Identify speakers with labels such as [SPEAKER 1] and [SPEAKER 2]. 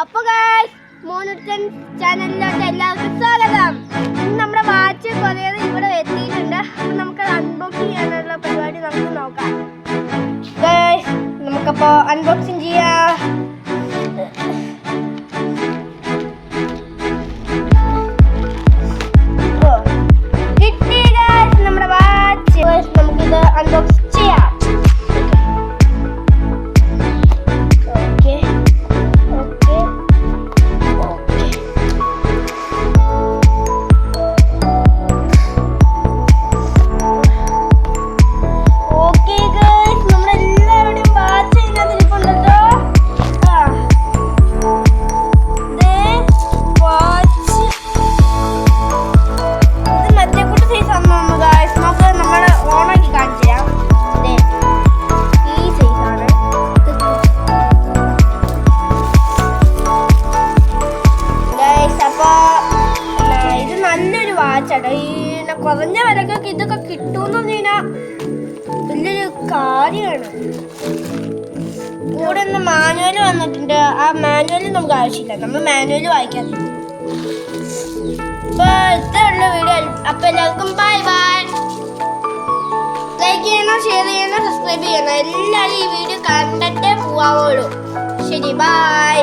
[SPEAKER 1] അപ്പൊ മോനുട്ടൻ ചാനലിലോട്ട് എല്ലാവർക്കും സ്വാഗതം. ഇന്ന് നമ്മുടെ വാച്ച് കൊറിയർ ഇവിടെ എത്തിയിട്ടുണ്ട്. അപ്പൊ നമുക്ക് അൺബോക്സിങ് ചെയ്യാനുള്ള പരിപാടി നമുക്ക് നോക്കാം. നമുക്കപ്പോ അൺബോക്സിങ് ചെയ്യാം. കിട്ടി നമ്മുടെ വാച്ച്. നമുക്കിത് അൺബോക്സ് ചെയ്യാം. കുറഞ്ഞ വിലക്കൊക്കെ ഇതൊക്കെ കിട്ടുമെന്ന് പറഞ്ഞാൽ വലിയൊരു കാര്യമാണ്. കൂടെ ഒന്ന് മാനുവൽ വന്നിട്ടുണ്ട്. ആ മാനുവൽ നമുക്ക് ആവശ്യമില്ല, നമ്മൾ മാനുവൽ വായിക്കാൻ. അപ്പൊ ഇത്രയുള്ള വീഡിയോ. അപ്പൊ എല്ലാവർക്കും ബൈ ബൈ. ലൈക്ക് ചെയ്യണം, ഷെയർ ചെയ്യണം, സബ്സ്ക്രൈബ് ചെയ്യണം. എല്ലാവരും ഈ വീഡിയോ കണ്ടിട്ടേ പോവാവുള്ളൂ. ശരി, ബൈ.